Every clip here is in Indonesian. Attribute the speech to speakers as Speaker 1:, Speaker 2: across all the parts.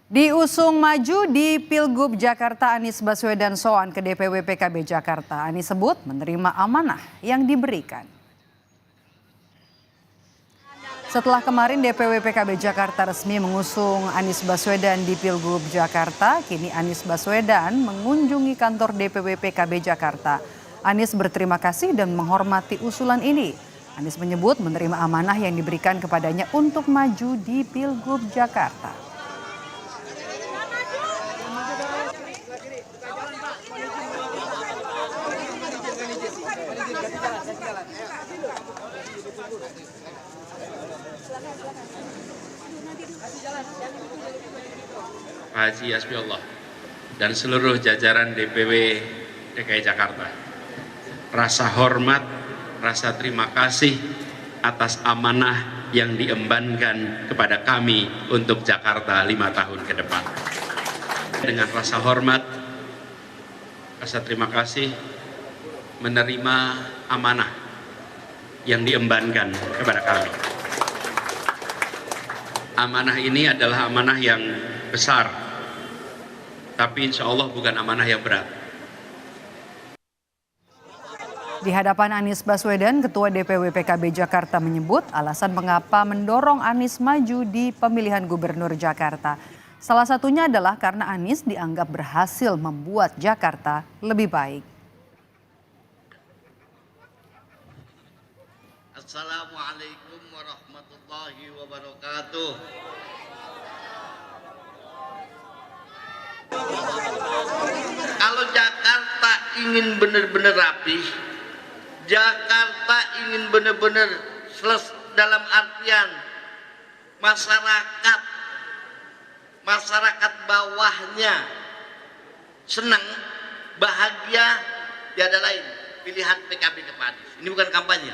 Speaker 1: Diusung maju di Pilgub Jakarta, Anies Baswedan soan ke DPW PKB Jakarta. Anies sebut menerima amanah yang diberikan. Setelah kemarin DPW PKB Jakarta resmi mengusung Anies Baswedan di Pilgub Jakarta, kini Anies Baswedan mengunjungi kantor DPW PKB Jakarta. Anies berterima kasih dan menghormati usulan ini. Anies menyebut menerima amanah yang diberikan kepadanya untuk maju di Pilgub Jakarta.
Speaker 2: Haji Hasbiullah dan seluruh jajaran DPW DKI Jakarta, rasa hormat, rasa terima kasih atas amanah yang diembankan kepada kami untuk Jakarta 5 tahun ke depan. Dengan rasa hormat, rasa terima kasih menerima amanah yang diembankan kepada kami. Amanah ini adalah amanah yang besar, tapi insya Allah bukan amanah yang berat.
Speaker 1: Di hadapan Anies Baswedan, Ketua DPW PKB Jakarta menyebut alasan mengapa mendorong Anies maju di pemilihan Gubernur Jakarta. Salah satunya adalah karena Anies dianggap berhasil membuat Jakarta lebih baik.
Speaker 3: Assalamualaikum warahmatullahi wabarakatuh. Kalau Jakarta ingin benar-benar rapi, Jakarta ingin benar-benar dalam artian masyarakat bawahnya senang, bahagia, tiada lain pilihan PKB kepada Anies. Ini bukan kampanye.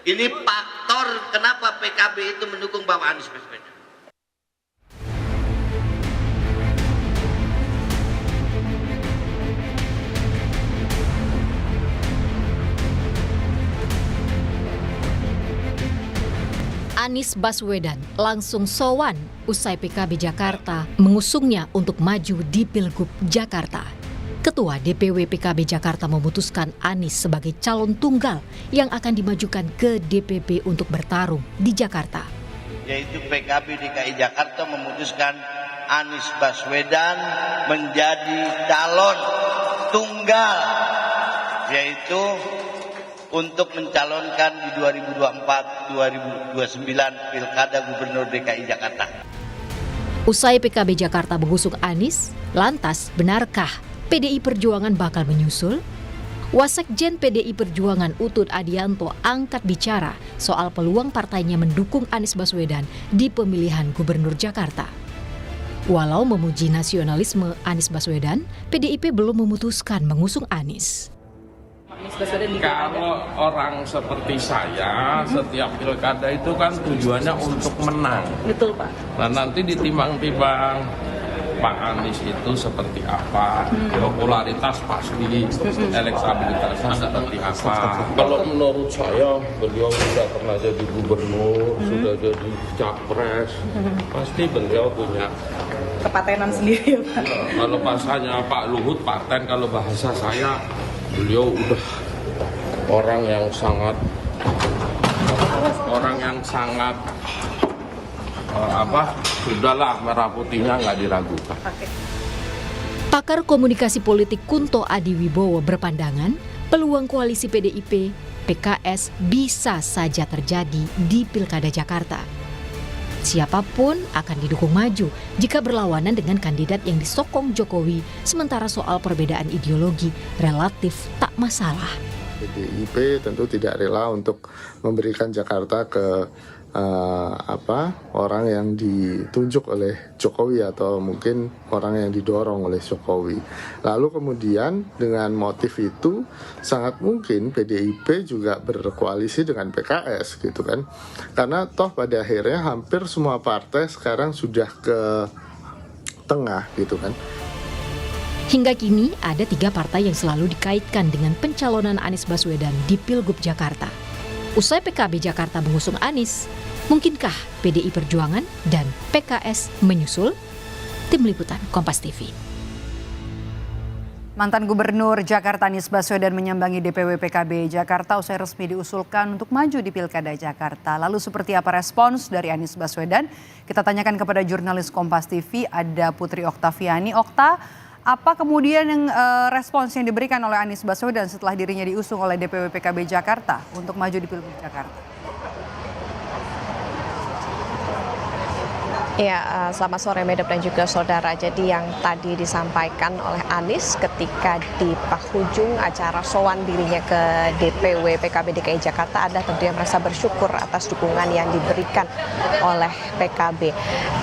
Speaker 3: Ini faktor kenapa PKB itu mendukung Bapak Anies Baswedan.
Speaker 4: Anies Baswedan langsung sowan usai PKB Jakarta mengusungnya untuk maju di Pilgub Jakarta. Ketua DPW PKB Jakarta memutuskan Anies sebagai calon tunggal yang akan dimajukan ke DPP untuk bertarung di Jakarta.
Speaker 3: Yaitu PKB DKI Jakarta memutuskan Anies Baswedan menjadi calon tunggal, yaitu untuk mencalonkan di 2024-2029 Pilkada Gubernur DKI Jakarta.
Speaker 4: Usai PKB Jakarta mengusung Anies, lantas benarkah PDI Perjuangan bakal menyusul? Wasekjen PDI Perjuangan Utut Adianto angkat bicara soal peluang partainya mendukung Anies Baswedan di pemilihan Gubernur Jakarta. Walau memuji nasionalisme Anies Baswedan, PDIP belum memutuskan mengusung Anies.
Speaker 5: Kalau orang seperti saya, setiap pilkada itu kan tujuannya untuk menang.
Speaker 6: Betul, Pak.
Speaker 5: Nah, nanti ditimbang-timbang Pak Anies itu seperti apa, popularitas pasti, elektabilitasnya seperti apa. Kalau menurut saya, beliau sudah pernah jadi gubernur, sudah jadi capres, pasti beliau punya
Speaker 6: Kepatenan sendiri ya, Pak.
Speaker 5: kalau bahasanya Pak Luhut, paten. Kalau bahasa saya, beliau udah orang yang sangat sudahlah, merah putihnya nggak diragukan.
Speaker 4: Pakar komunikasi politik Kunto Adiwibowo berpandangan peluang koalisi PDIP, PKS bisa saja terjadi di Pilkada Jakarta. Siapapun akan didukung maju jika berlawanan dengan kandidat yang disokong Jokowi, sementara soal perbedaan ideologi relatif tak masalah.
Speaker 7: PDIP tentu tidak rela untuk memberikan Jakarta ke orang yang ditunjuk oleh Jokowi atau mungkin orang yang didorong oleh Jokowi. Lalu kemudian dengan motif itu sangat mungkin PDIP juga berkoalisi dengan PKS gitu kan. Karena toh pada akhirnya hampir semua partai sekarang sudah ke tengah gitu kan.
Speaker 4: Hingga kini ada 3 partai yang selalu dikaitkan dengan pencalonan Anies Baswedan di Pilgub Jakarta. Usai PKB Jakarta mengusung Anies, mungkinkah PDI Perjuangan dan PKS menyusul? Tim Liputan Kompas TV.
Speaker 1: Mantan Gubernur Jakarta Anies Baswedan menyambangi DPW PKB Jakarta usai resmi diusulkan untuk maju di Pilkada Jakarta. Lalu seperti apa respons dari Anies Baswedan? Kita tanyakan kepada jurnalis Kompas TV, ada Putri Oktaviani. Okta, apa kemudian yang respons yang diberikan oleh Anies Baswedan setelah dirinya diusung oleh DPW PKB Jakarta untuk maju di Pilgub Jakarta?
Speaker 8: Ya, selamat sore Medep dan juga saudara. Jadi yang tadi disampaikan oleh Anies ketika di penghujung acara sowan dirinya ke DPW PKB DKI Jakarta adalah tentunya merasa bersyukur atas dukungan yang diberikan oleh PKB.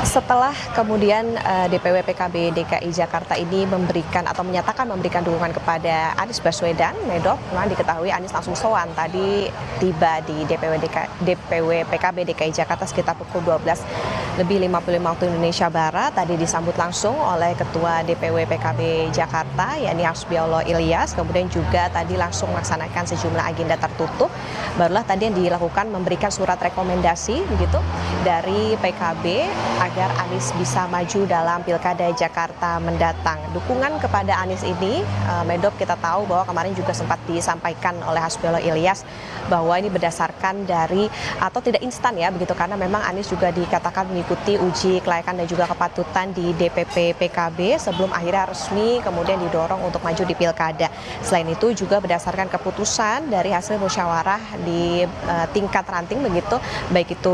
Speaker 8: Setelah kemudian DPW PKB DKI Jakarta ini memberikan atau menyatakan memberikan dukungan kepada Anies Baswedan, Medop, memang diketahui Anies langsung sowan tadi tiba di DPW PKB DKI Jakarta sekitar pukul 12:55 waktu Indonesia Barat. Tadi disambut langsung oleh Ketua DPW PKB Jakarta, yakni Hasbiollah Ilyas. Kemudian juga tadi langsung melaksanakan sejumlah agenda tertutup. Barulah tadi yang dilakukan memberikan surat rekomendasi begitu dari PKB agar Anies bisa maju dalam Pilkada Jakarta mendatang. Dukungan kepada Anies ini, Medop, kita tahu bahwa kemarin juga sempat disampaikan oleh Hasbiollah Ilyas bahwa ini berdasarkan dari atau tidak instan ya begitu, karena memang Anies juga dikatakan mengikuti uji kelayakan dan juga kepatutan di DPP PKB sebelum akhirnya resmi kemudian didorong untuk maju di Pilkada. Selain itu juga berdasarkan keputusan dari hasil musyawarah di tingkat ranting begitu, baik itu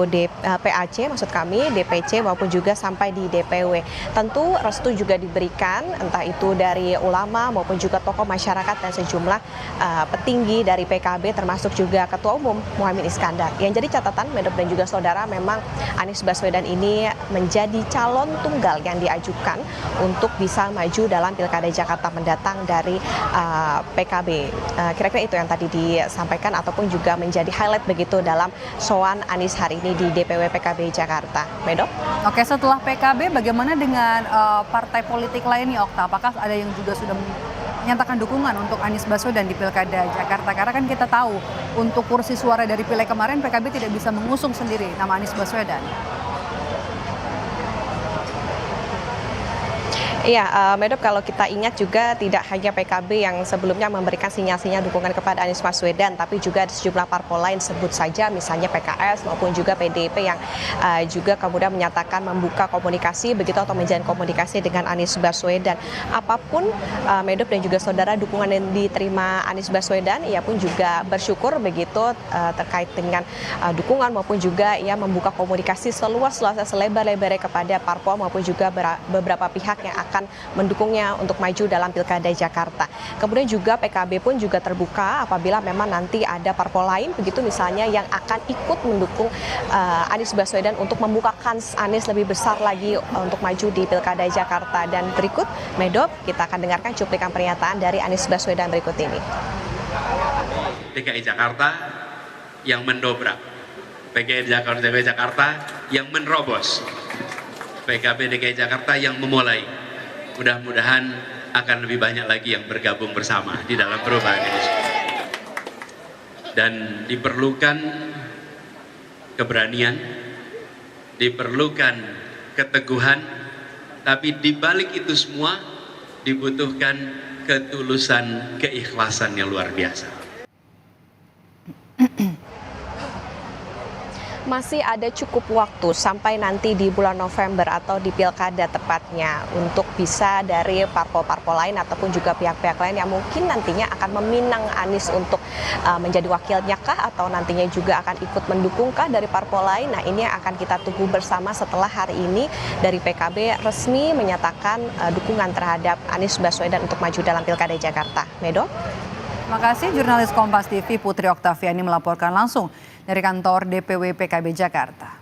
Speaker 8: PAC maksud kami, DPC maupun juga sampai di DPW. Tentu restu juga diberikan entah itu dari ulama maupun juga tokoh masyarakat dan sejumlah petinggi dari PKB termasuk juga Ketua Umum Muhaimin Iskandar. Yang jadi catatan Medop dan juga saudara, memang Anies Baswedan ini menjadi calon tunggal yang diajukan untuk bisa maju dalam Pilkada Jakarta mendatang dari PKB. Kira-kira itu yang tadi disampaikan ataupun juga menjadi highlight begitu dalam sowan Anies hari ini di DPW PKB Jakarta. Medop?
Speaker 1: Oke, setelah PKB bagaimana dengan partai politik lainnya, Okta? Apakah ada yang juga sudah menyatakan dukungan untuk Anies Baswedan di Pilkada Jakarta? Karena kan kita tahu untuk kursi suara dari Pileg kemarin PKB tidak bisa mengusung sendiri nama Anies Baswedan.
Speaker 8: Iya, Medop, kalau kita ingat juga tidak hanya PKB yang sebelumnya memberikan sinyal-sinyal dukungan kepada Anies Baswedan, tapi juga ada sejumlah parpol lain, sebut saja misalnya PKS maupun juga PDIP yang juga kemudian menyatakan membuka komunikasi begitu atau menjalin komunikasi dengan Anies Baswedan. Apapun Medop dan juga saudara dukungan yang diterima Anies Baswedan, ia pun juga bersyukur begitu terkait dengan dukungan maupun juga ia membuka komunikasi seluas-luasnya selebar-lebarnya kepada parpol maupun juga beberapa pihak yang akan mendukungnya untuk maju dalam Pilkada Jakarta. Kemudian juga PKB pun juga terbuka apabila memang nanti ada parpol lain begitu misalnya yang akan ikut mendukung Anies Baswedan untuk membuka kans Anies lebih besar lagi untuk maju di Pilkada Jakarta. Dan berikut, Medop, kita akan dengarkan cuplikan pernyataan dari Anies Baswedan berikut ini.
Speaker 2: DKI Jakarta yang mendobrak, PKB Jakarta yang menerobos, PKB DKI Jakarta yang memulai. Mudah-mudahan akan lebih banyak lagi yang bergabung bersama di dalam perubahan ini. Dan diperlukan keberanian, diperlukan keteguhan, tapi di balik itu semua dibutuhkan ketulusan, keikhlasan yang luar biasa.
Speaker 8: Masih ada cukup waktu sampai nanti di bulan November atau di Pilkada tepatnya untuk bisa dari parpol-parpol lain ataupun juga pihak-pihak lain yang mungkin nantinya akan meminang Anies untuk menjadi wakilnya kah atau nantinya juga akan ikut mendukungkah dari parpol lain. Nah, ini akan kita tunggu bersama setelah hari ini dari PKB resmi menyatakan dukungan terhadap Anies Baswedan untuk maju dalam Pilkada Jakarta. Medop?
Speaker 1: Terima kasih jurnalis Kompas TV Putri Oktaviani melaporkan langsung dari kantor DPW PKB Jakarta.